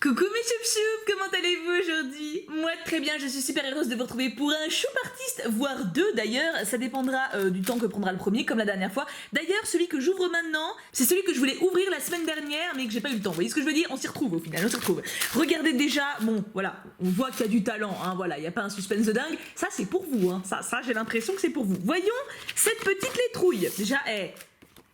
Coucou mes choup-choup, comment allez-vous aujourd'hui? Moi très bien, je suis super heureuse de vous retrouver pour un choup artiste, voire deux d'ailleurs, ça dépendra du temps que prendra le premier comme la dernière fois. D'ailleurs celui que j'ouvre maintenant, c'est celui que je voulais ouvrir la semaine dernière mais que j'ai pas eu le temps, vous voyez ce que je veux dire? On s'y retrouve au final, on s'y retrouve. Regardez déjà, bon voilà, on voit qu'il y a du talent, hein, voilà, il n'y a pas un suspense de dingue, ça c'est pour vous, hein, ça j'ai l'impression que c'est pour vous. Voyons cette petite lettrouille, déjà,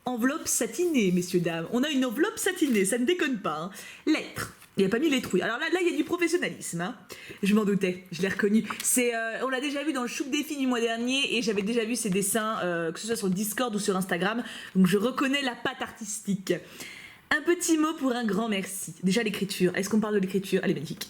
enveloppe satinée messieurs dames, on a une enveloppe satinée, ça ne déconne pas, hein. Lettres. Il n'y a pas mis les trouilles. Alors là, il y a du professionnalisme. Hein. Je m'en doutais, je l'ai reconnu. On l'a déjà vu dans le Choup Défi du mois dernier et j'avais déjà vu ses dessins, que ce soit sur le Discord ou sur Instagram. Donc je reconnais la patte artistique. Un petit mot pour un grand merci. Déjà l'écriture. Est-ce qu'on parle de l'écriture? Elle est magnifique.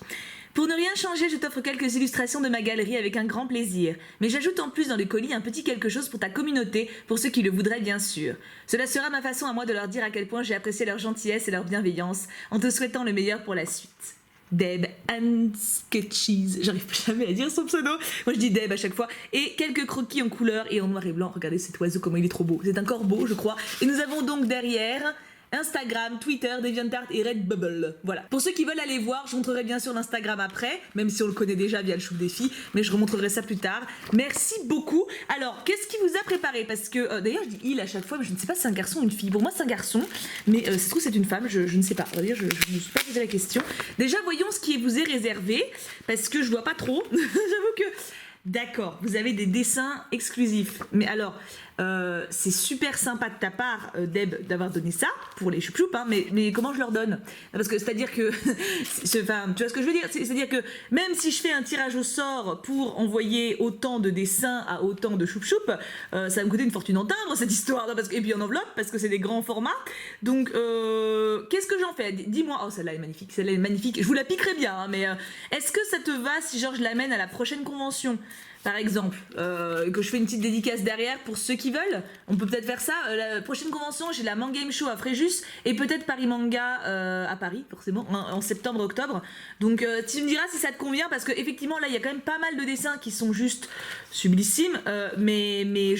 Pour ne rien changer, je t'offre quelques illustrations de ma galerie avec un grand plaisir. Mais j'ajoute en plus dans le colis un petit quelque chose pour ta communauté, pour ceux qui le voudraient bien sûr. Cela sera ma façon à moi de leur dire à quel point j'ai apprécié leur gentillesse et leur bienveillance, en te souhaitant le meilleur pour la suite. Deb and Sketches, j'arrive jamais à dire son pseudo, moi je dis Deb à chaque fois, et quelques croquis en couleur et en noir et blanc, regardez cet oiseau comment il est trop beau, c'est un corbeau je crois, et nous avons donc derrière Instagram, Twitter, DeviantArt et Redbubble. Voilà. Pour ceux qui veulent aller voir, je montrerai bien sûr l'Instagram après, même si on le connaît déjà via le Choup Défi, mais je remontrerai ça plus tard. Merci beaucoup. Alors, qu'est-ce qui vous a préparé? Parce que, d'ailleurs, je dis il à chaque fois, mais je ne sais pas si c'est un garçon ou une fille. Pour moi, c'est un garçon, mais ça se trouve, c'est une femme, je ne sais pas. On va dire, je ne me suis pas posé la question. Déjà, voyons ce qui vous est réservé, parce que je vois pas trop. J'avoue que... D'accord, vous avez des dessins exclusifs. Mais alors, c'est super sympa de ta part, Deb, d'avoir donné ça pour les choup-choup, hein, mais comment je leur donne? Parce que c'est-à-dire que, enfin, tu vois ce que je veux dire? C'est-à-dire que même si je fais un tirage au sort pour envoyer autant de dessins à autant de choup-choup, ça va me coûter une fortune en timbre cette histoire, non, et puis en enveloppe parce que c'est des grands formats. Donc, qu'est-ce que j'en fais? Dis-moi. Oh, celle-là est magnifique, celle-là est magnifique. Je vous la piquerai bien, hein, mais est-ce que ça te va si genre je l'amène à la prochaine convention? Par exemple, que je fais une petite dédicace derrière pour ceux qui veulent. On peut peut-être faire ça. La prochaine convention, j'ai la Manga Game Show à Fréjus et peut-être Paris Manga à Paris, forcément, en septembre-octobre. Donc tu me diras si ça te convient, parce qu'effectivement, là, il y a quand même pas mal de dessins qui sont juste sublissimes, mais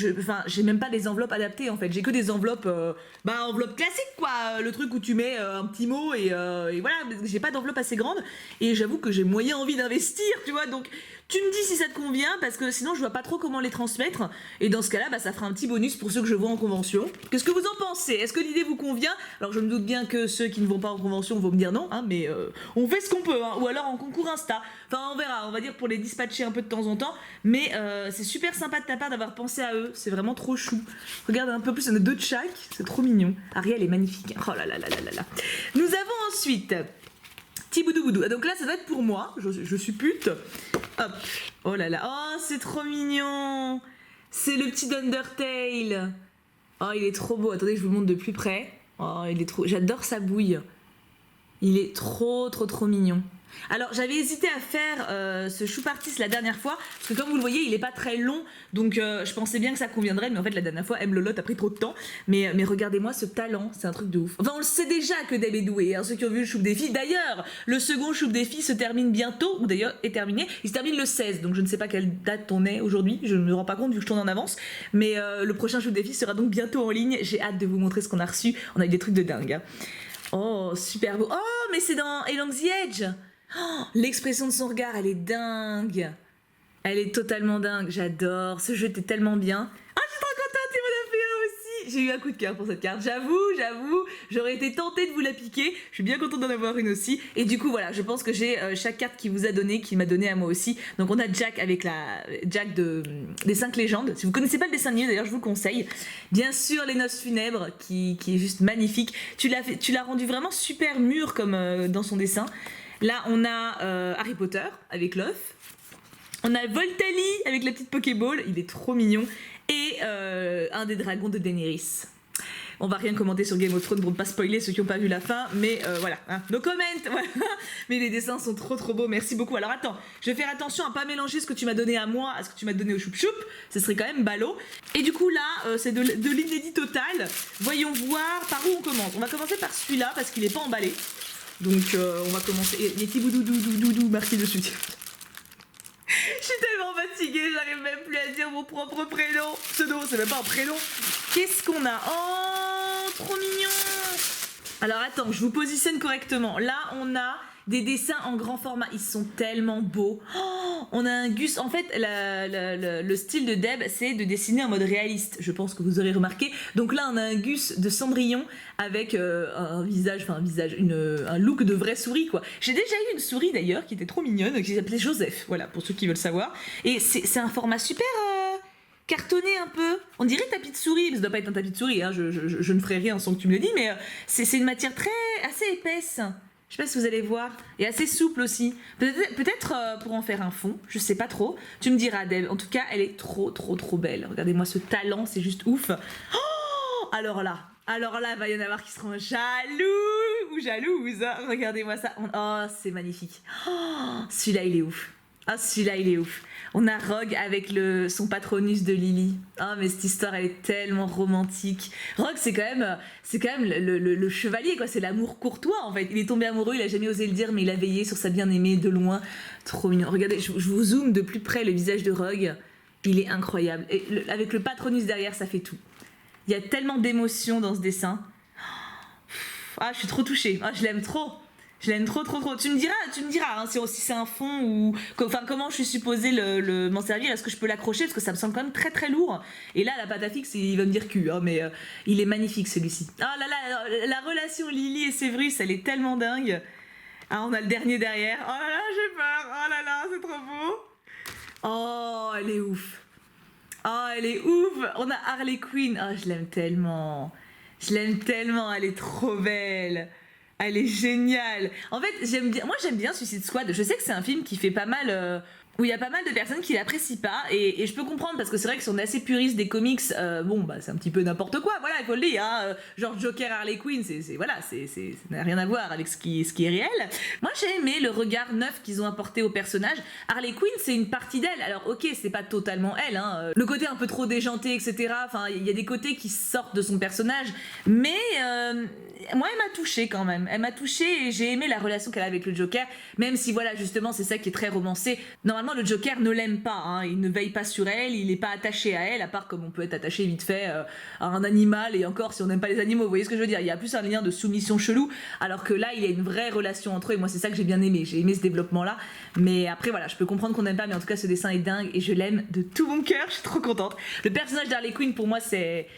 j'ai même pas des enveloppes adaptées, en fait. J'ai que des enveloppes, enveloppes classiques, quoi. Le truc où tu mets un petit mot et voilà. J'ai pas d'enveloppe assez grande et j'avoue que j'ai moyen envie d'investir, tu vois, donc... Tu me dis si ça te convient, parce que sinon je vois pas trop comment les transmettre, et dans ce cas-là, ça fera un petit bonus pour ceux que je vois en convention. Qu'est-ce que vous en pensez? Est-ce que l'idée vous convient? Alors je me doute bien que ceux qui ne vont pas en convention vont me dire non, hein, mais on fait ce qu'on peut, hein, ou alors en concours Insta. Enfin on verra, on va dire pour les dispatcher un peu de temps en temps, mais c'est super sympa de ta part d'avoir pensé à eux, c'est vraiment trop chou. Regarde un peu plus, on a deux de chaque, c'est trop mignon. Ariel est magnifique, oh là là là là là là. Nous avons ensuite... Boudou boudou. Donc là, ça doit être pour moi. Je suis pute. Hop. Oh là là. Oh, c'est trop mignon. C'est le petit Undertale. Oh, il est trop beau. Attendez, je vous le montre de plus près. Oh, il est trop... J'adore sa bouille. Il est trop mignon. Alors j'avais hésité à faire ce choup artiste la dernière fois, parce que comme vous le voyez il est pas très long, donc je pensais bien que ça conviendrait, mais en fait la dernière fois M Lolotte a pris trop de temps, mais regardez-moi ce talent, c'est un truc de ouf. Enfin on le sait déjà que Deb est douée, hein, ceux qui ont vu le Choup Défi. D'ailleurs le second Choup Défi se termine bientôt, ou d'ailleurs est terminé, il se termine le 16, donc je ne sais pas quelle date on est aujourd'hui, je ne me rends pas compte vu que je tourne en avance, mais le prochain Choup Défi sera donc bientôt en ligne, j'ai hâte de vous montrer ce qu'on a reçu, on a eu des trucs de dingue. Hein. Oh super beau, oh mais c'est dans Along the Edge. Oh, l'expression de son regard, elle est dingue. Elle est totalement dingue, j'adore. Ce jeu était tellement bien. Ah, je suis trop contente, il m'en a fait un aussi. J'ai eu un coup de cœur pour cette carte, j'avoue. J'aurais été tentée de vous la piquer. Je suis bien contente d'en avoir une aussi. Et du coup, voilà, je pense que j'ai chaque carte qui vous a donné, qui m'a donné à moi aussi. Donc on a Jack avec Jack des 5 légendes. Si vous connaissez pas le dessin animé, d'ailleurs, je vous le conseille. Bien sûr, les noces funèbres, qui est juste magnifique. Tu l'as rendu vraiment super mûr comme dans son dessin. Là, on a Harry Potter avec l'œuf. On a Voltali avec la petite Pokéball. Il est trop mignon. Et un des dragons de Daenerys. On va rien commenter sur Game of Thrones pour ne pas spoiler ceux qui n'ont pas vu la fin. Mais voilà, hein, no comment. Voilà. Mais les dessins sont trop beaux. Merci beaucoup. Alors attends, je vais faire attention à pas mélanger ce que tu m'as donné à moi à ce que tu m'as donné au choup-choup. Ce serait quand même ballot. Et du coup là, c'est de l'inédit total. Voyons voir par où on commence. On va commencer par celui-là parce qu'il n'est pas emballé. Donc on va commencer. Il y a Tiboudou marqué dessus. Je suis tellement fatiguée, j'arrive même plus à dire mon propre prénom. Pseudo, c'est même pas un prénom. Qu'est-ce qu'on a? Oh, trop mignon. Alors attends, je vous positionne correctement. Là, on a des dessins en grand format, ils sont tellement beaux. Oh, on a un Gus, en fait le style de Deb c'est de dessiner en mode réaliste, je pense que vous aurez remarqué. Donc là on a un Gus de Cendrillon avec un look de vraie souris quoi. J'ai déjà eu une souris d'ailleurs qui était trop mignonne, qui s'appelait Joseph, voilà pour ceux qui veulent savoir. Et c'est un format super cartonné un peu. On dirait tapis de souris, mais ça doit pas être un tapis de souris, hein. Je ne ferai rien sans que tu me le dis, mais c'est une matière assez épaisse. Je sais pas si vous allez voir. Et assez souple aussi. Peut-être pour en faire un fond, je sais pas trop. Tu me diras, Deb. En tout cas, elle est trop belle. Regardez-moi ce talent, c'est juste ouf. Oh, alors là, il va y en avoir qui seront jaloux ou jalouses. Regardez-moi ça. Oh, c'est magnifique. Oh, celui-là, il est ouf. Ah, celui-là, il est ouf. On a Rogue avec son patronus de Lily. Ah, mais cette histoire, elle est tellement romantique. Rogue, c'est quand même le chevalier, quoi. C'est l'amour courtois, en fait. Il est tombé amoureux, il a jamais osé le dire, mais il a veillé sur sa bien-aimée de loin. Trop mignon. Regardez, je vous zoome de plus près le visage de Rogue. Il est incroyable. Et avec le patronus derrière, ça fait tout. Il y a tellement d'émotions dans ce dessin. Ah, je suis trop touchée. Ah, je l'aime trop. Je l'aime trop. Tu me diras hein, si c'est un fond ou... Enfin, comment je suis supposée m'en servir. Est-ce que je peux l'accrocher? Parce que ça me semble quand même très lourd. Et là, la pâte à fixe, il va me dire cul. Hein, mais il est magnifique, celui-ci. Ah là là, la relation Lily et Séverus, elle est tellement dingue. Ah, on a le dernier derrière. Oh là là, j'ai peur. Oh là là, c'est trop beau. Oh, elle est ouf. Oh, elle est ouf. On a Harley Quinn. Oh, je l'aime tellement. Elle est trop belle. Elle est géniale. En fait, moi j'aime bien Suicide Squad. Je sais que c'est un film qui fait pas mal... où il y a pas mal de personnes qui l'apprécient pas. Et je peux comprendre parce que c'est vrai que si on est assez puriste des comics, bon, bah c'est un petit peu n'importe quoi. Voilà, il faut le dire. Hein. Genre Joker, Harley Quinn, ça n'a rien à voir avec ce qui est réel. Moi j'ai aimé le regard neuf qu'ils ont apporté au personnage. Harley Quinn, c'est une partie d'elle. Alors ok, c'est pas totalement elle. Hein. Le côté un peu trop déjanté, etc. Enfin, il y a des côtés qui sortent de son personnage. Mais... moi elle m'a touchée quand même, et j'ai aimé la relation qu'elle a avec le Joker, même si voilà justement c'est ça qui est très romancé. Normalement le Joker ne l'aime pas, hein. Il ne veille pas sur elle, il n'est pas attaché à elle, à part comme on peut être attaché vite fait à un animal, et encore si on n'aime pas les animaux, vous voyez ce que je veux dire, il y a plus un lien de soumission chelou, alors que là il y a une vraie relation entre eux, et moi c'est ça que j'ai bien aimé, j'ai aimé ce développement là, mais après voilà, je peux comprendre qu'on n'aime pas, mais en tout cas ce dessin est dingue, et je l'aime de tout mon cœur, je suis trop contente. Le personnage d'Harley Quinn pour moi c'est...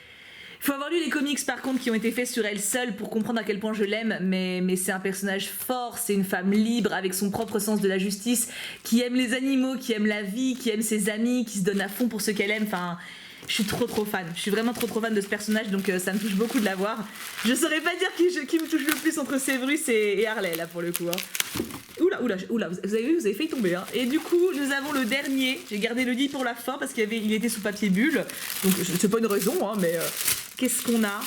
Il faut avoir lu les comics par contre qui ont été faits sur elle seule pour comprendre à quel point je l'aime, mais c'est un personnage fort, c'est une femme libre avec son propre sens de la justice, qui aime les animaux, qui aime la vie, qui aime ses amis, qui se donne à fond pour ce qu'elle aime, enfin... Je suis trop fan, je suis vraiment trop fan de ce personnage, donc ça me touche beaucoup de la voir. Je saurais pas dire qui me touche le plus entre Séverus et Harley là pour le coup. Hein. Oula, vous avez failli tomber. Hein. Et du coup, nous avons le dernier, j'ai gardé le lit pour la fin parce qu'il était sous papier bulle, donc c'est pas une raison, hein, mais qu'est-ce qu'on a?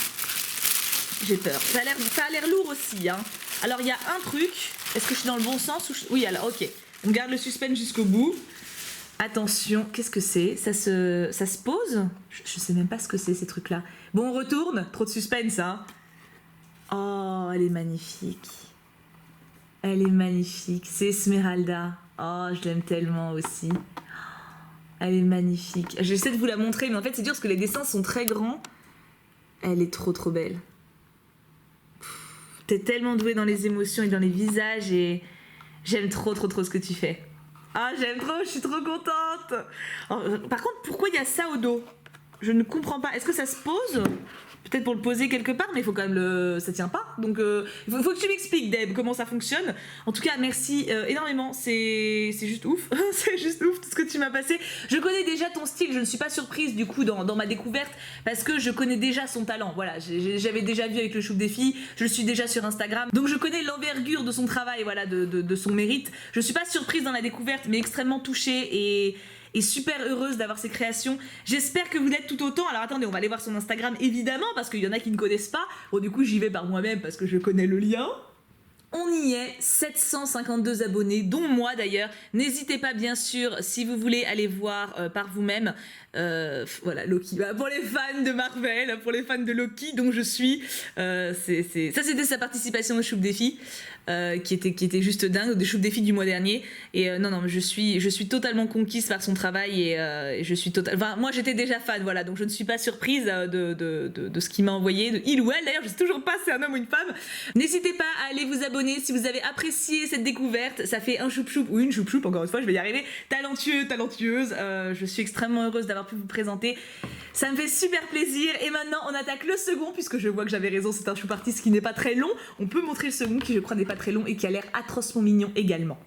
J'ai peur. Ça a l'air lourd aussi. Hein. Alors il y a un truc, est-ce que je suis dans le bon sens ou Oui, alors ok, on garde le suspense jusqu'au bout. Attention, qu'est-ce que c'est? Ça se pose? Je sais même pas ce que c'est ces trucs-là. Bon, on retourne. Trop de suspense, hein. Oh, elle est magnifique. Elle est magnifique. C'est Esmeralda. Oh, je l'aime tellement aussi. Elle est magnifique. J'essaie de vous la montrer, mais en fait, c'est dur parce que les dessins sont très grands. Elle est trop belle. T'es tellement douée dans les émotions et dans les visages et j'aime trop ce que tu fais. Ah, j'aime trop, je suis trop contente. Par contre, pourquoi il y a ça au dos? Je ne comprends pas. Est-ce que ça se pose? Peut-être pour le poser quelque part, mais il faut quand même ça tient pas. Donc, il faut que tu m'expliques, Deb, comment ça fonctionne. En tout cas, merci énormément. C'est juste ouf. C'est juste ouf tout ce que tu m'as passé. Je connais déjà ton style. Je ne suis pas surprise du coup dans ma découverte parce que je connais déjà son talent. Voilà, j'avais déjà vu avec le Chouf des filles. Je le suis déjà sur Instagram. Donc, je connais l'envergure de son travail, voilà, de son mérite. Je suis pas surprise dans la découverte, mais extrêmement touchée et super heureuse d'avoir ses créations. J'espère que vous l'êtes tout autant. Alors attendez, on va aller voir son Instagram évidemment parce qu'il y en a qui ne connaissent pas. Bon du coup j'y vais par moi-même parce que je connais le lien. On y est, 752 abonnés, dont moi d'ailleurs. N'hésitez pas bien sûr, si vous voulez aller voir par vous-même. Voilà, Loki. Bah, pour les fans de Marvel, pour les fans de Loki, dont je suis. Ça c'était sa participation au Chouf Défi. qui était juste dingue, des choupe défi du mois dernier. Et non, je suis totalement conquise par son travail et je suis enfin, moi j'étais déjà fan, voilà, donc je ne suis pas surprise de ce qu'il m'a envoyé, de il ou elle d'ailleurs, je sais toujours pas si c'est un homme ou une femme. N'hésitez pas à aller vous abonner si vous avez apprécié cette découverte. Ça fait un choup-choup ou une choup-choup, encore une fois, je vais y arriver, talentueux, talentueuse. Je suis extrêmement heureuse d'avoir pu vous présenter. Ça me fait super plaisir. Et maintenant, on attaque le second, puisque je vois que j'avais raison, c'est un choup artiste qui n'est pas très long. On peut montrer le second, qui je crois n'est pas très long et qui a l'air atrocement mignon également.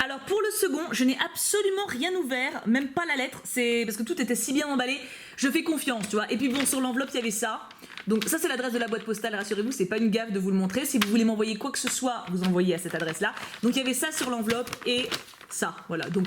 Alors pour le second, je n'ai absolument rien ouvert, même pas la lettre, c'est parce que tout était si bien emballé, je fais confiance, tu vois. Et puis bon, sur l'enveloppe, il y avait ça. Donc ça, c'est l'adresse de la boîte postale, rassurez-vous, c'est pas une gaffe de vous le montrer. Si vous voulez m'envoyer quoi que ce soit, vous envoyez à cette adresse-là. Donc il y avait ça sur l'enveloppe et ça, voilà. Donc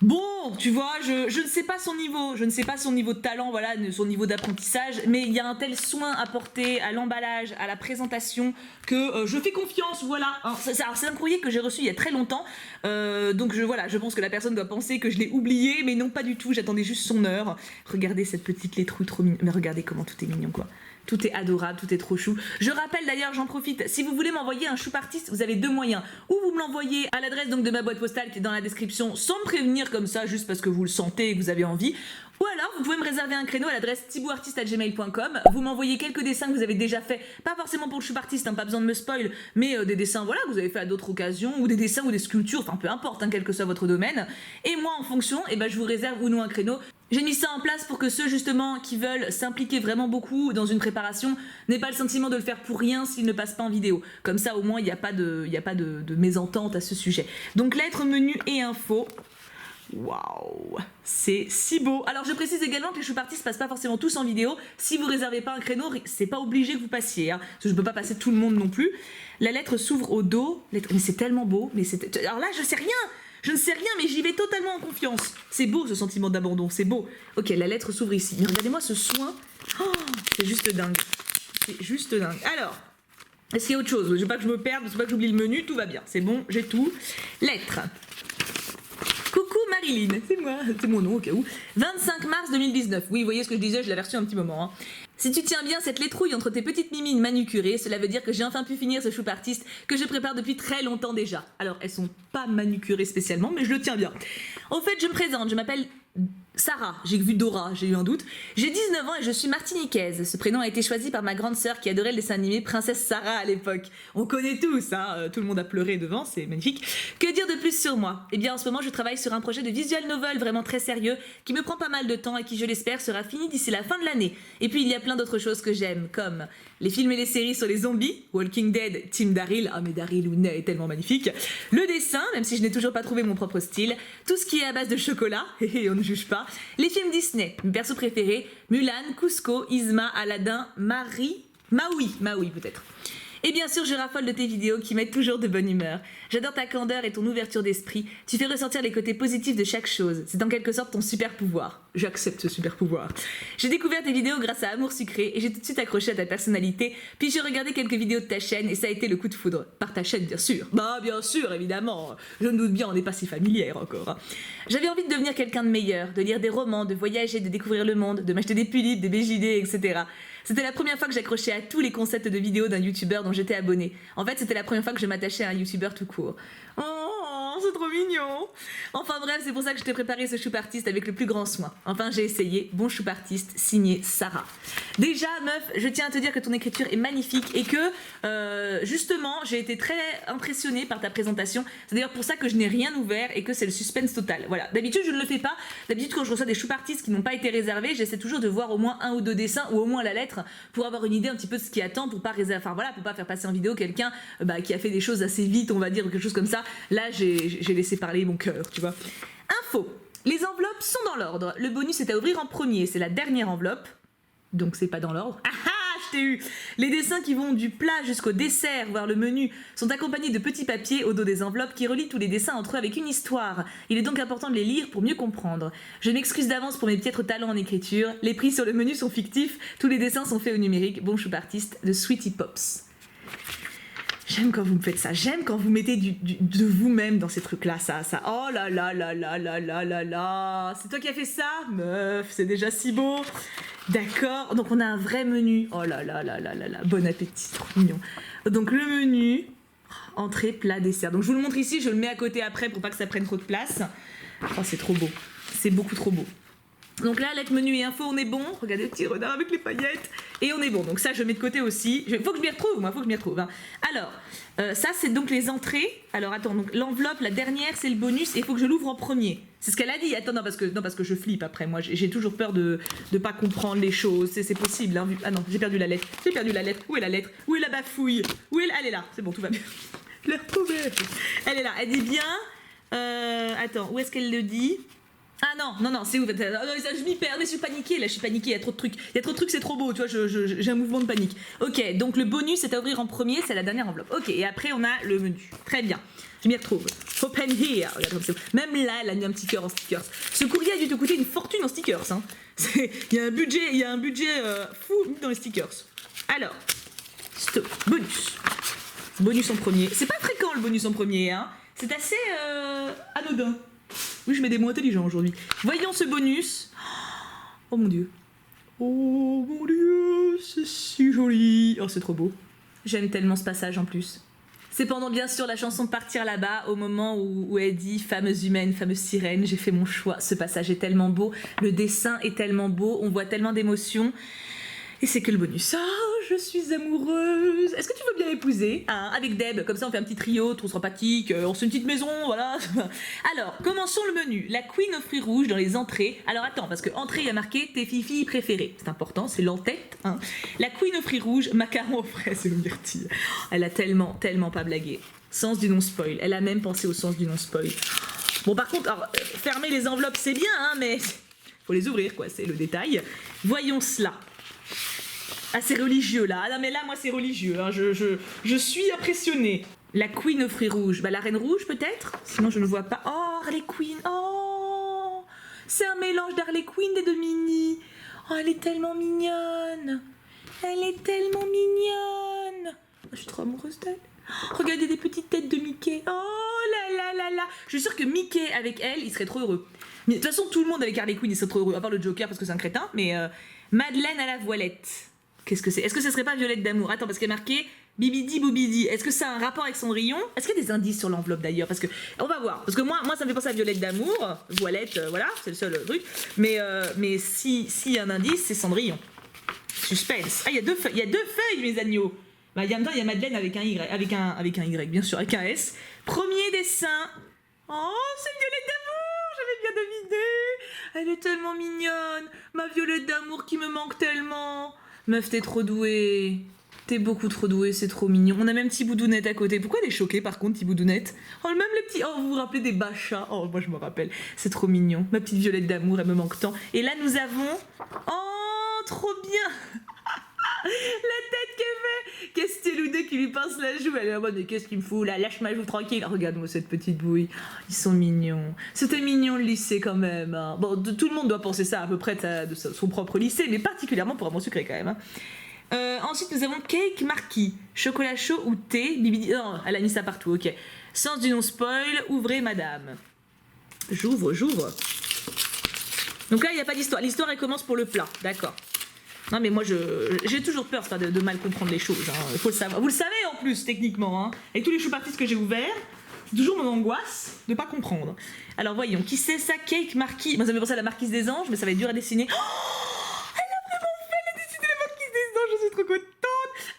bon, tu vois, je ne sais pas son niveau, de talent, voilà, son niveau d'apprentissage, mais il y a un tel soin apporté à l'emballage, à la présentation, que je fais confiance, voilà. Alors, c'est un courrier que j'ai reçu il y a très longtemps, donc voilà, je pense que la personne doit penser que je l'ai oublié, mais non, pas du tout, j'attendais juste son heure. Regardez cette petite lettre trop mignonne, mais regardez comment tout est mignon, quoi. Tout est adorable, tout est trop chou. Je rappelle d'ailleurs, j'en profite, si vous voulez m'envoyer un choup artiste, vous avez deux moyens. Ou vous me l'envoyez à l'adresse donc de ma boîte postale qui est dans la description, sans me prévenir comme ça, juste parce que vous le sentez et que vous avez envie. Ou alors, vous pouvez me réserver un créneau à l'adresse thibouartiste@gmail.com. Vous m'envoyez quelques dessins que vous avez déjà fait, pas forcément pour le choup artiste, hein, pas besoin de me spoil, mais des dessins voilà, que vous avez fait à d'autres occasions, ou des dessins ou des sculptures, enfin peu importe, hein, quel que soit votre domaine. Et moi, en fonction, je vous réserve ou non un créneau. J'ai mis ça en place pour que ceux justement qui veulent s'impliquer vraiment beaucoup dans une préparation n'aient pas le sentiment de le faire pour rien s'ils ne passent pas en vidéo. Comme ça, au moins, il n'y a pas de mésentente à ce sujet. Donc, lettres, menu et info. Waouh, c'est si beau. Alors je précise également que les choup artistes passent pas forcément tous en vidéo. Si vous réservez pas un créneau, c'est pas obligé que vous passiez, hein, parce que je peux pas passer tout le monde non plus. La lettre s'ouvre au dos. Mais c'est tellement beau. Alors là, je sais rien. Je ne sais rien, mais j'y vais totalement en confiance. C'est beau ce sentiment d'abandon, c'est beau. Ok, la lettre s'ouvre ici. Mais regardez-moi ce soin. Oh, c'est juste dingue. C'est juste dingue. Alors, est-ce qu'il y a autre chose? Je veux pas que je me perde, je veux pas que j'oublie le menu. Tout va bien, c'est bon, j'ai tout. Lettre. Coucou Marilyn, c'est moi, c'est mon nom au cas où. 25 mars 2019. Oui, vous voyez ce que je disais, je l'avais reçu un petit moment. Hein. Si tu tiens bien cette lettrouille entre tes petites mimines manucurées, cela veut dire que j'ai enfin pu finir ce choup artiste que je prépare depuis très longtemps déjà. Alors, elles sont pas manucurées spécialement, mais je le tiens bien. Au fait, je me présente, je m'appelle Sarah, j'ai vu Dora, j'ai eu un doute. J'ai 19 ans et je suis martiniquaise. Ce prénom a été choisi par ma grande sœur qui adorait le dessin animé Princesse Sarah à l'époque. On connaît tous, hein, tout le monde a pleuré devant, c'est magnifique. Que dire de plus sur moi? Eh bien en ce moment je travaille sur un projet de visual novel vraiment très sérieux qui me prend pas mal de temps et qui je l'espère sera fini d'ici la fin de l'année. Et puis il y a plein d'autres choses que j'aime comme les films et les séries sur les zombies, Walking Dead, Team Daryl, ah mais Daryl Ounet est tellement magnifique, le dessin, même si je n'ai toujours pas trouvé mon propre style, tout ce qui est à base de chocolat, et on ne juge pas, les films Disney, mes persos préférés, Mulan, Cusco, Yzma, Aladdin, Maui peut-être. Et bien sûr, je raffole de tes vidéos qui mettent toujours de bonne humeur. J'adore ta candeur et ton ouverture d'esprit. Tu fais ressortir les côtés positifs de chaque chose. C'est en quelque sorte ton super pouvoir. J'accepte ce super pouvoir. J'ai découvert tes vidéos grâce à Amour Sucré et j'ai tout de suite accroché à ta personnalité. Puis j'ai regardé quelques vidéos de ta chaîne et ça a été le coup de foudre. Par ta chaîne, bien sûr. Bah, bien sûr, évidemment. Je me doute bien, on n'est pas si familière encore. Hein. J'avais envie de devenir quelqu'un de meilleur, de lire des romans, de voyager, de découvrir le monde, de m'acheter des pullips, des BJD, etc. C'était la première fois que j'accrochais à tous les concepts de vidéos d'un youtubeur dont j'étais abonnée. En fait, c'était la première fois que je m'attachais à un youtubeur tout court. Oh, c'est trop mignon. Enfin bref, c'est pour ça que je t'ai préparé ce choup artiste avec le plus grand soin. Enfin, j'ai essayé. Bon choup artiste, signé Sarah. Déjà, meuf, je tiens à te dire que ton écriture est magnifique et que, justement, j'ai été très impressionnée par ta présentation. C'est d'ailleurs pour ça que je n'ai rien ouvert et que c'est le suspense total. Voilà. D'habitude, je ne le fais pas. D'habitude, quand je reçois des choup artistes qui n'ont pas été réservés, j'essaie toujours de voir au moins un ou deux dessins ou au moins la lettre pour avoir une idée un petit peu de ce qui attend, pour pas pour pas faire passer en vidéo quelqu'un qui a fait des choses assez vite, on va dire, ou quelque chose comme ça. Là, j'ai laissé parler mon cœur, tu vois. Info. Les enveloppes sont dans l'ordre. Le bonus est à ouvrir en premier, c'est la dernière enveloppe. Donc c'est pas dans l'ordre. Ah ah, je t'ai eu. Les dessins qui vont du plat jusqu'au dessert, voire le menu, sont accompagnés de petits papiers au dos des enveloppes qui relient tous les dessins entre eux avec une histoire. Il est donc important de les lire pour mieux comprendre. Je m'excuse d'avance pour mes piètres talents en écriture. Les prix sur le menu sont fictifs. Tous les dessins sont faits au numérique. Bon choup artiste de Sweetie Pops. J'aime quand vous me faites ça, j'aime quand vous mettez de vous-même dans ces trucs-là, ça. Oh là là là là là là là là. C'est toi qui as fait ça? Meuf, c'est déjà si beau. D'accord, donc on a un vrai menu. Oh là là là là là là, bon appétit, trop mignon. Donc le menu, Entrée, plat, dessert. Donc je vous le montre ici, je le mets à côté après pour pas que ça prenne trop de place. Oh, c'est trop beau. C'est beaucoup trop beau. Donc là, lettre, menu et info, on est bon. Regardez le petit renard avec les paillettes. Et on est bon. Donc ça, je mets de côté aussi. Faut que je m'y retrouve, moi. Faut que je m'y retrouve. Hein. Alors, ça, c'est donc les entrées. Alors, attends. Donc l'enveloppe, la dernière, c'est le bonus. Et il faut que je l'ouvre en premier. C'est ce qu'elle a dit. Attends, non, parce que je flippe après. Moi, j'ai toujours peur de pas comprendre les choses. C'est possible. Hein. Ah non, j'ai perdu la lettre. J'ai perdu la lettre. Où est la lettre? Où est la bafouille? Elle est là. C'est bon, tout va bien. Je l'ai retrouvée. Elle est là. Elle dit bien. Attends, où est-ce qu'elle le dit? Ah non, c'est ouf. Je m'y perds, je suis paniquée, là, je suis paniquée, il y a trop de trucs. C'est trop beau, tu vois, j'ai un mouvement de panique. Ok, donc le bonus est à ouvrir en premier, c'est la dernière enveloppe. Ok, et après on a le menu. Très bien, je m'y retrouve. Open here. Regarde comme c'est. Même là, elle a mis un petit cœur en stickers. Ce courrier a dû te coûter une fortune en stickers. Hein. Il y a un budget fou dans les stickers. Alors, stop, bonus. Bonus en premier. C'est pas fréquent le bonus en premier, hein. C'est assez anodin. Oui, je mets des mots intelligents aujourd'hui. Voyons ce bonus. Oh mon dieu. Oh mon dieu, c'est si joli. Oh, c'est trop beau. J'aime tellement ce passage en plus. C'est pendant bien sûr la chanson Partir là-bas, au moment où elle dit fameuse humaine, fameuse sirène, j'ai fait mon choix. Ce passage est tellement beau, le dessin est tellement beau, on voit tellement d'émotions. Et c'est que le bonus. Oh, je suis amoureuse. Est-ce que tu veux bien m'épouser hein, avec Deb, comme ça on fait un petit trio, trop sympathique, on se fait une petite maison, voilà. Alors, commençons le menu. La queen aux fruits rouges dans les entrées. Alors attends, parce que entrée, il y a marqué tes filles préférées. C'est important, c'est l'entête. Hein. La queen aux fruits rouges, macarons aux fraises et aux myrtilles. Elle a tellement pas blagué. Sens du non-spoil. Elle a même pensé au sens du non-spoil. Bon, par contre, alors, fermer les enveloppes, c'est bien, hein, mais faut les ouvrir, quoi, c'est le détail. Voyons cela. Ah, c'est religieux là. Ah non, mais là, moi, c'est religieux. Hein. Je suis impressionnée. La queen aux fruits rouges. Bah, la reine rouge, peut-être? Sinon, je ne vois pas. Oh, Harley Quinn. Oh, c'est un mélange d'Harley Quinn et de Minnie. Oh, elle est tellement mignonne. Elle est tellement mignonne. Oh, je suis trop amoureuse d'elle. Oh, regardez des petites têtes de Mickey. Oh là. Je suis sûre que Mickey, avec elle, il serait trop heureux. Mais de toute façon, tout le monde avec Harley Quinn, il serait trop heureux. À part le Joker, parce que c'est un crétin. Mais Madeleine à la voilette. Qu'est-ce que c'est? Est-ce que ce serait pas Violette d'amour? Attends, parce qu'il y a marqué Bibidi Boubidi. Est-ce que ça a un rapport avec son rayon? Est-ce qu'il y a des indices sur l'enveloppe d'ailleurs? Parce que, on va voir. Parce que moi, ça me fait penser à Violette d'amour. Voilette, voilà, c'est le seul truc. Mais s'il y a un indice, c'est Cendrillon. Suspense. Ah, il y a deux feuilles, mes agneaux. Bah, il y a Madeleine avec un Y, avec un Y, bien sûr, avec un S. Premier dessin. Oh, c'est Violette d'amour, j'avais bien deviné. Elle est tellement mignonne. Ma Violette d'amour qui me manque tellement. Meuf, t'es trop douée. T'es beaucoup trop douée, c'est trop mignon. On a même Thiboudounet à côté. Pourquoi elle est choquée par contre, Thiboudounet? Oh, même les petits... Oh, vous vous rappelez des bachas? Oh, moi je me rappelle. C'est trop mignon. Ma petite Violette d'amour, elle me manque tant. Et là, nous avons... Oh, trop bien. La tête qu'elle fait. Qu'est-ce que c'est Loudé qui lui pince la joue? Elle est en mode, mais qu'est-ce qu'il me fout là? Lâche ma joue tranquille. Regarde-moi cette petite bouille. Ils sont mignons. C'était mignon le lycée quand même. Hein. Bon, tout le monde doit penser ça à peu près de son propre lycée, mais particulièrement pour un bon sucré quand même. Hein. Ensuite, nous avons cake marquis. Chocolat chaud ou thé? Bibidi... Non, elle a mis ça partout, ok. Sens du non-spoil, ouvrez madame. J'ouvre. Donc là, il n'y a pas d'histoire. L'histoire, elle commence pour le plat, d'accord. Non mais moi j'ai toujours peur de mal comprendre les choses, hein. Faut le savoir. Vous le savez en plus techniquement, hein. Avec tous les choupartistes que j'ai ouverts, c'est toujours mon angoisse de pas comprendre. Alors voyons, qui c'est ça? Cake marquis. Moi ça me fait penser à la marquise des anges, mais ça va être dur à dessiner. Oh, elle a vraiment fait, elle a dessiné la marquise des anges, je suis trop contente.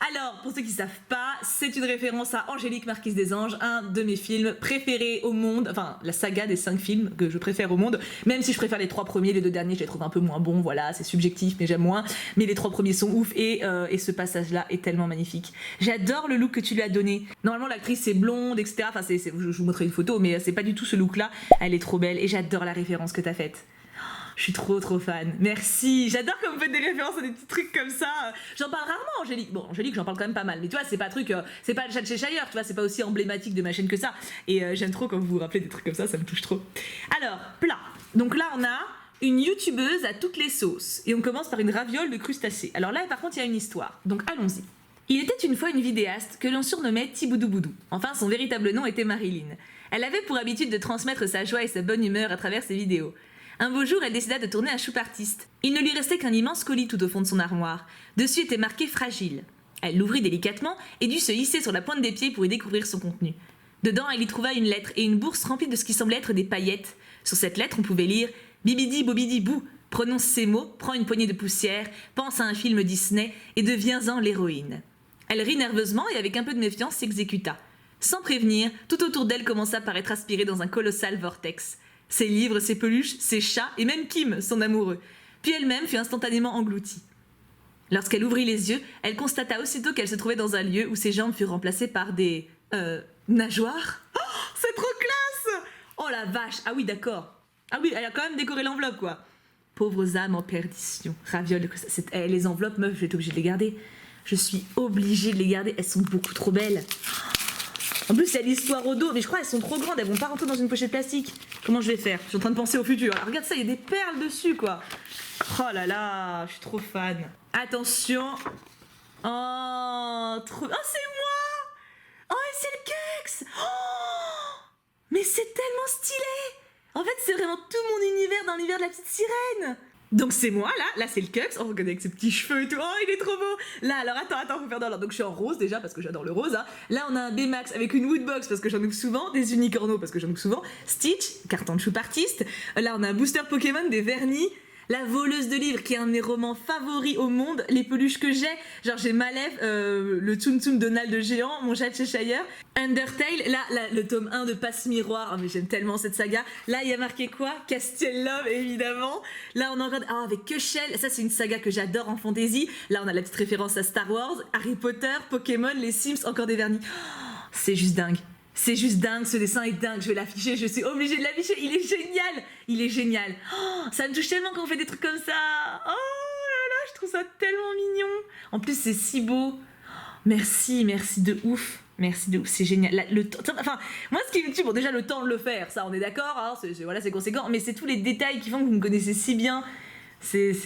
Alors, pour ceux qui ne savent pas, c'est une référence à Angélique Marquise des Anges, un de mes films préférés au monde, enfin la saga des 5 films que je préfère au monde, même si je préfère les 3 premiers, les 2 derniers je les trouve un peu moins bons, voilà, c'est subjectif mais j'aime moins, mais les 3 premiers sont ouf et ce passage-là est tellement magnifique. J'adore le look que tu lui as donné. Normalement l'actrice est blonde, etc. Enfin, je vous montrerai une photo, mais c'est pas du tout ce look-là, elle est trop belle et j'adore la référence que tu as faite. Je suis trop fan. Merci. J'adore quand vous faites des références à des petits trucs comme ça. J'en parle rarement, Angélique. Bon, Angélique, j'en parle quand même pas mal. Mais tu vois, c'est pas truc, c'est pas le chat de chez Cheshire, tu vois, c'est pas aussi emblématique de ma chaîne que ça. Et j'aime trop quand vous vous rappelez des trucs comme ça me touche trop. Alors, plat. Donc là, on a une youtubeuse à toutes les sauces. Et on commence par une raviole de crustacés. Alors là, par contre, il y a une histoire. Donc allons-y. Il était une fois une vidéaste que l'on surnommait Thiboudouboudou. Enfin, son véritable nom était Marilyn. Elle avait pour habitude de transmettre sa joie et sa bonne humeur à travers ses vidéos. Un beau jour, elle décida de tourner un choupartiste. Il ne lui restait qu'un immense colis tout au fond de son armoire. Dessus était marqué « Fragile ». Elle l'ouvrit délicatement et dut se hisser sur la pointe des pieds pour y découvrir son contenu. Dedans, elle y trouva une lettre et une bourse remplie de ce qui semblait être des paillettes. Sur cette lettre, on pouvait lire « Bibidi bobidi bou ». Prononce ces mots, prends une poignée de poussière, pense à un film Disney et deviens-en l'héroïne. Elle rit nerveusement et avec un peu de méfiance s'exécuta. Sans prévenir, tout autour d'elle commença par être aspiré dans un colossal vortex. Ses livres, ses peluches, ses chats et même Kim, son amoureux. Puis elle-même fut instantanément engloutie. Lorsqu'elle ouvrit les yeux, elle constata aussitôt qu'elle se trouvait dans un lieu où ses jambes furent remplacées par des... nageoires. Oh, c'est trop classe! Oh la vache! Ah oui, d'accord. Ah oui, elle a quand même décoré l'enveloppe, quoi. Pauvres âmes en perdition. Raviole, les enveloppes, meuf, je vais être obligée de les garder. Je suis obligée de les garder. Elles sont beaucoup trop belles. En plus, il y a l'histoire au dos, mais je crois qu'elles sont trop grandes. Elles vont pas rentrer dans une pochette plastique. Comment je vais faire? Je suis en train de penser au futur. Alors, regarde ça, il y a des perles dessus, quoi. Oh là là, je suis trop fan. Attention. Oh, trop... Oh, c'est moi! Oh, et c'est le Kux! Oh, mais c'est tellement stylé! En fait, c'est vraiment tout mon univers dans l'univers de la petite sirène. Donc c'est moi, là c'est le Kux. Oh, regardez avec ses petits cheveux et tout. Oh, il est trop beau. Là, alors attends, faut faire dans l'ordre. Donc je suis en rose déjà parce que j'adore le rose. Hein. Là, on a un Baymax avec une Woodbox parce que j'en ouvre souvent, des unicornos parce que j'en ouvre souvent, Stitch, carton de choupe artiste. Là, on a un booster Pokémon, des vernis. La voleuse de livres, qui est un de mes romans favoris au monde. Les peluches que j'ai, genre j'ai Malef, le Tsum Tsum Donald de géant, mon chat de Cheshire. Undertale, là, le tome 1 de Passe Miroir. Oh, mais j'aime tellement cette saga. Là, il y a marqué quoi? Castiel Love, évidemment. Là, on en regarde. Ah, avec Kushel. Ça, c'est une saga que j'adore en fantasy. Là, on a la petite référence à Star Wars, Harry Potter, Pokémon, les Sims, encore des vernis. Oh, c'est juste dingue. C'est juste dingue, ce dessin est dingue, je vais l'afficher, je suis obligée de l'afficher, il est génial, il est génial. Oh, ça me touche tellement quand on fait des trucs comme ça. Oh là là, je trouve ça tellement mignon. En plus, c'est si beau. Merci de ouf. Merci de ouf, c'est génial. Enfin, moi, ce qui me tue, bon, déjà le temps de le faire, ça, on est d'accord, hein, voilà, c'est conséquent, mais c'est tous les détails qui font que vous me connaissez si bien. C'est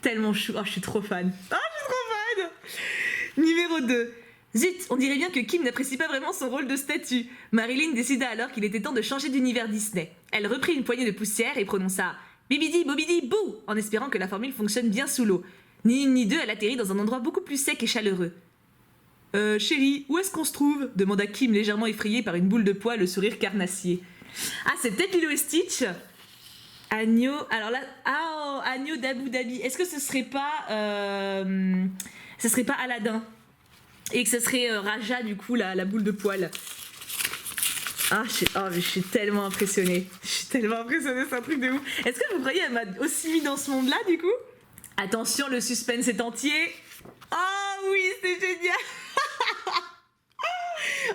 tellement chou. Oh, je suis trop fan. Oh, je suis trop fan. Numéro 2. Zut, on dirait bien que Kim n'apprécie pas vraiment son rôle de statue. Marilyn décida alors qu'il était temps de changer d'univers Disney. Elle reprit une poignée de poussière et prononça « Bibidi bobidi bou » en espérant que la formule fonctionne bien sous l'eau. Ni une ni deux, elle atterrit dans un endroit beaucoup plus sec et chaleureux. Chérie, où est-ce qu'on se trouve » demanda Kim légèrement effrayée par une boule de poils, le sourire carnassier. Ah, c'est peut-être Lilo et Stitch. Agneau, alors là, Agneau d'Abu Dhabi. Est-ce que ce serait pas Aladdin? Et que ce serait Raja, du coup, la boule de poil. Ah, mais je suis tellement impressionnée. C'est un truc de ouf. Est-ce que vous croyez qu'elle m'a aussi mis dans ce monde-là, du coup? Attention, le suspense est entier. Oh oui, c'est génial.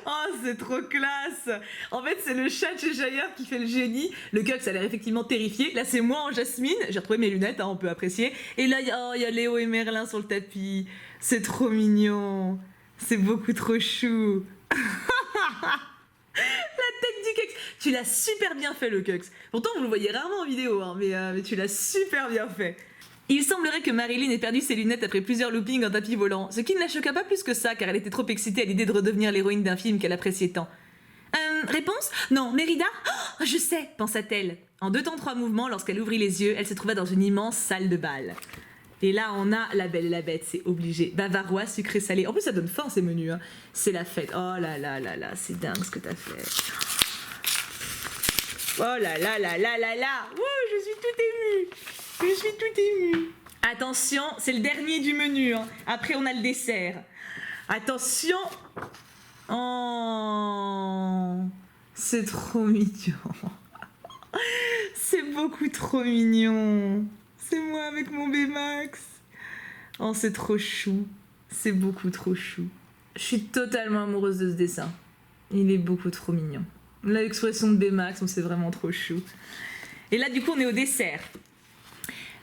Oh, c'est trop classe. En fait, c'est le chat de Cheshire qui fait le génie. Le Kux a l'air effectivement terrifié. Là, c'est moi en Jasmine. J'ai retrouvé mes lunettes, hein, on peut apprécier. Et là, il y a Léo et Merlin sur le tapis. C'est trop mignon. C'est beaucoup trop chou. La tête du Kux. Tu l'as super bien fait, le Kux. Pourtant, vous le voyez rarement en vidéo, hein, mais tu l'as super bien fait. Il semblerait que Marilyn ait perdu ses lunettes après plusieurs loopings en tapis volant, ce qui ne la choqua pas plus que ça, car elle était trop excitée à l'idée de redevenir l'héroïne d'un film qu'elle appréciait tant. Réponse? Non, Mérida? Oh, je sais, pensa-t-elle. En 2 temps 3 mouvements, lorsqu'elle ouvrit les yeux, elle se trouva dans une immense salle de bal. Et là, on a La Belle et la Bête, c'est obligé. Bavarois, sucré, salé. En plus, ça donne faim, ces menus. Hein. C'est la fête. Oh là là là là, c'est dingue ce que t'as fait. Oh là là là là là là. Ouh, je suis toute émue. Attention, c'est le dernier du menu. Hein. Après, on a le dessert. Attention. Oh, c'est trop mignon. C'est beaucoup trop mignon. C'est moi avec mon Baymax. Oh, c'est trop chou. C'est beaucoup trop chou. Je suis totalement amoureuse de ce dessin. Il est beaucoup trop mignon. L'expression de Baymax, c'est vraiment trop chou. Et là, du coup, on est au dessert.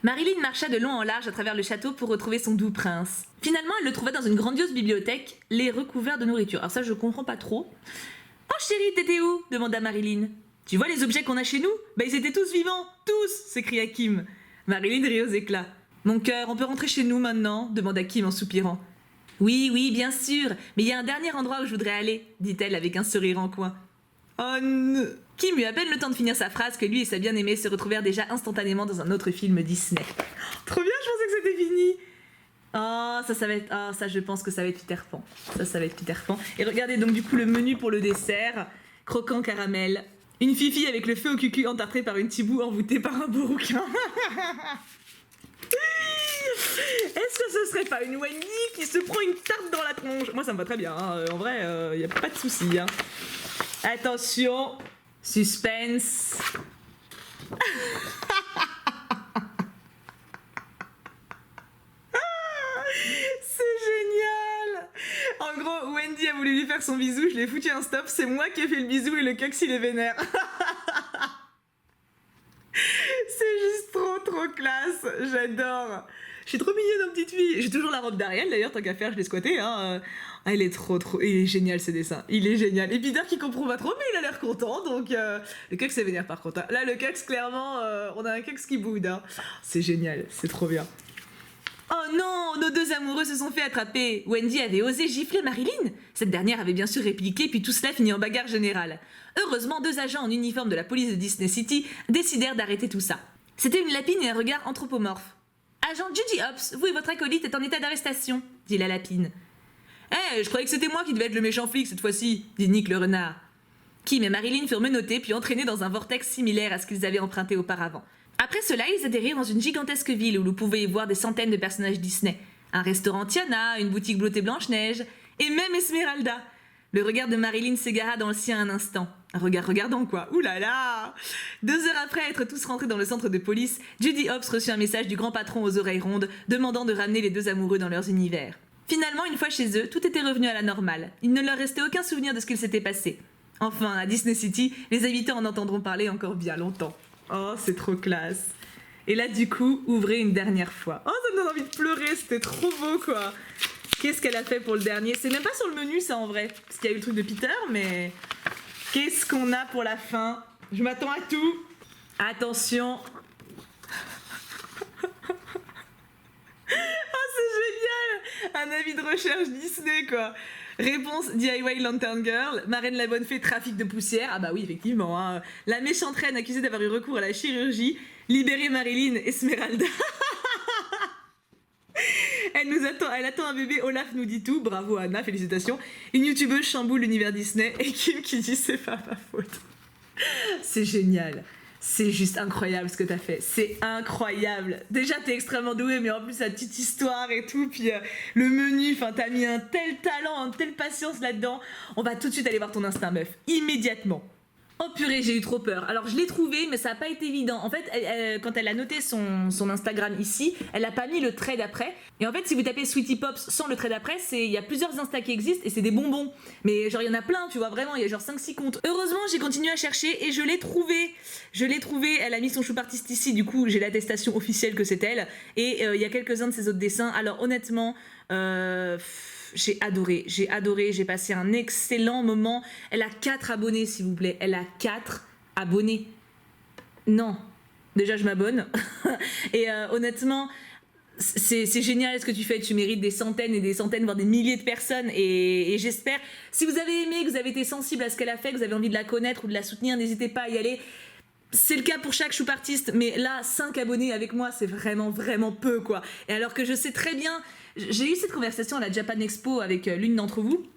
Marilyn marcha de long en large à travers le château pour retrouver son doux prince. Finalement, elle le trouva dans une grandiose bibliothèque, les recouverts de nourriture. Alors ça, je comprends pas trop. « Oh chérie, t'étais où ?» demanda Marilyn. « Tu vois les objets qu'on a chez nous ? Ben ils étaient tous vivants, tous !» s'écria Kim. Marilyn rit aux éclats. « Mon cœur, on peut rentrer chez nous maintenant ?» demanda Kim en soupirant. « Oui, bien sûr, mais il y a un dernier endroit où je voudrais aller, » dit-elle avec un sourire en coin. « Oh non !» Kim eut à peine le temps de finir sa phrase que lui et sa bien-aimée se retrouvèrent déjà instantanément dans un autre film Disney. Trop bien, je pensais que c'était fini. Oh, ça va être... Ah, ça, je pense que ça va être Peter Pan. Ça va être Peter Pan. Et regardez donc du coup le menu pour le dessert. Croquant caramel. Une fifi avec le feu au cucu entartré par une tibou envoûtée par un bourrouquin. Est-ce que ce serait pas une Wendy qui se prend une tarte dans la tronche? Moi ça me va très bien, hein. En vrai, y a pas de souci. Hein. Attention, suspense. C'est génial. En gros, Wendy a voulu lui faire son bisou, je l'ai foutu un stop, c'est moi qui ai fait le bisou et le Cux il est vénère. C'est juste trop classe, j'adore. Je suis trop mignonne en petite fille. J'ai toujours la robe d'Ariel d'ailleurs, tant qu'à faire, je l'ai squattée. Hein. Elle est trop. Il est génial ce dessin, il est génial. Et Peter qui comprend pas trop, mais il a l'air content. Donc le Cux c'est vénère par contre. Hein. Là, le Cux, clairement, on a un Cux qui boude. Hein. C'est génial, c'est trop bien. Oh non, nos deux amoureux se sont fait attraper. Wendy avait osé gifler Marilyn. Cette dernière avait bien sûr répliqué, puis tout cela finit en bagarre générale. Heureusement, deux agents en uniforme de la police de Disney City décidèrent d'arrêter tout ça. C'était une lapine et un regard anthropomorphe. « Agent Judy Hopps, vous et votre acolyte êtes en état d'arrestation, » dit la lapine. « Eh, je croyais que c'était moi qui devais être le méchant flic cette fois-ci, » dit Nick le renard. Kim et Marilyn furent menottés puis entraînés dans un vortex similaire à ce qu'ils avaient emprunté auparavant. Après cela, ils atterrirent dans une gigantesque ville où vous pouvez y voir des centaines de personnages Disney. Un restaurant Tiana, une boutique Bleue et Blanche-Neige, et même Esmeralda. Le regard de Marilyn s'égara dans le sien un instant. Un regard regardant quoi, oulala. 2 heures après être tous rentrés dans le centre de police, Judy Hopps reçut un message du grand patron aux oreilles rondes, demandant de ramener les deux amoureux dans leurs univers. Finalement, une fois chez eux, tout était revenu à la normale. Il ne leur restait aucun souvenir de ce qu'il s'était passé. Enfin, à Disney City, les habitants en entendront parler encore bien longtemps. Oh, c'est trop classe. Et là, du coup, ouvrez une dernière fois. Oh, ça me donne envie de pleurer, c'était trop beau, quoi. Qu'est-ce qu'elle a fait pour le dernier? C'est même pas sur le menu, ça, en vrai. Parce qu'il y a eu le truc de Peter, mais... Qu'est-ce qu'on a pour la fin? Je m'attends à tout. Attention. Oh, c'est génial. Un avis de recherche Disney, quoi. Réponse DIY Lantern Girl, Marraine la bonne fée, trafic de poussière. Ah bah oui, effectivement. Hein. La méchante reine accusée d'avoir eu recours à la chirurgie, libérer Marilyn, Esmeralda. Elle attend un bébé, Olaf nous dit tout. Bravo Anna, félicitations. Une youtubeuse chamboule l'univers Disney et Kim qui dit c'est pas ma faute. C'est génial. C'est juste incroyable ce que t'as fait. C'est incroyable. Déjà, t'es extrêmement douée, mais en plus, la petite histoire et tout. Puis le menu, enfin, t'as mis un tel talent, une telle patience là-dedans. On va tout de suite aller voir ton instinct, meuf. Immédiatement. Oh purée, j'ai eu trop peur. Alors je l'ai trouvé, mais ça n'a pas été évident. En fait, quand elle a noté son Instagram ici, elle n'a pas mis le trait d'après. Et en fait, si vous tapez Sweetie Pops sans le trait d'après, il y a plusieurs Insta qui existent et c'est des bonbons. Mais genre, il y en a plein, tu vois, vraiment, il y a genre 5-6 comptes. Heureusement, j'ai continué à chercher et je l'ai trouvé. Elle a mis son choup artiste ici, du coup, j'ai l'attestation officielle que c'est elle. Et il y a quelques-uns de ses autres dessins. Alors honnêtement... j'ai adoré, j'ai passé un excellent moment. Elle a 4 abonnés s'il vous plaît, elle a 4 abonnés. Non, déjà je m'abonne. Et honnêtement, c'est génial ce que tu fais, tu mérites des centaines et des centaines, voire des milliers de personnes. Et j'espère, si vous avez aimé, que vous avez été sensible à ce qu'elle a fait, que vous avez envie de la connaître ou de la soutenir, n'hésitez pas à y aller. C'est le cas pour chaque choup artiste, mais là, 5 abonnés avec moi, c'est vraiment peu, quoi. Et alors que je sais très bien... J'ai eu cette conversation à la Japan Expo avec l'une d'entre vous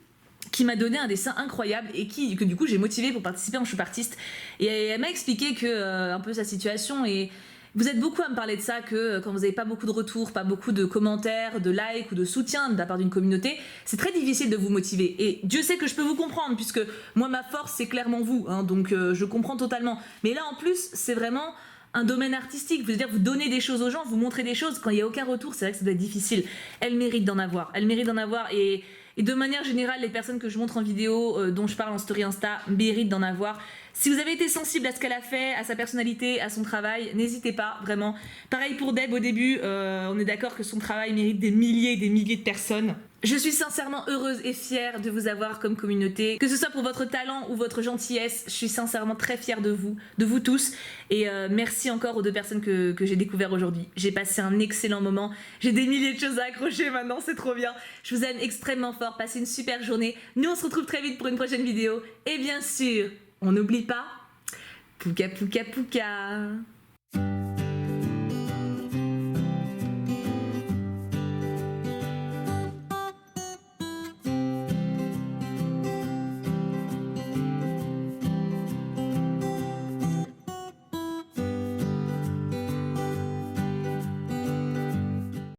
qui m'a donné un dessin incroyable et que du coup j'ai motivé pour participer en choup artiste. Et elle m'a expliqué un peu sa situation et vous êtes beaucoup à me parler de ça, que quand vous n'avez pas beaucoup de retours, pas beaucoup de commentaires, de likes ou de soutien de la part d'une communauté, c'est très difficile de vous motiver. Et Dieu sait que je peux vous comprendre, puisque moi ma force c'est clairement vous, hein, donc je comprends totalement. Mais là en plus c'est vraiment un domaine artistique, c'est-à-dire vous donnez des choses aux gens, vous montrez des choses, quand il n'y a aucun retour, c'est vrai que ça doit être difficile. Elle mérite d'en avoir, et de manière générale, les personnes que je montre en vidéo, dont je parle en story Insta, méritent d'en avoir. Si vous avez été sensible à ce qu'elle a fait, à sa personnalité, à son travail, n'hésitez pas, vraiment. Pareil pour Deb au début, on est d'accord que son travail mérite des milliers et des milliers de personnes. Je suis sincèrement heureuse et fière de vous avoir comme communauté. Que ce soit pour votre talent ou votre gentillesse, je suis sincèrement très fière de vous tous. Et merci encore aux 2 personnes que j'ai découvertes aujourd'hui. J'ai passé un excellent moment. J'ai des milliers de choses à accrocher maintenant, c'est trop bien. Je vous aime extrêmement fort, passez une super journée. Nous on se retrouve très vite pour une prochaine vidéo. Et bien sûr, on n'oublie pas, pouka pouka pouka.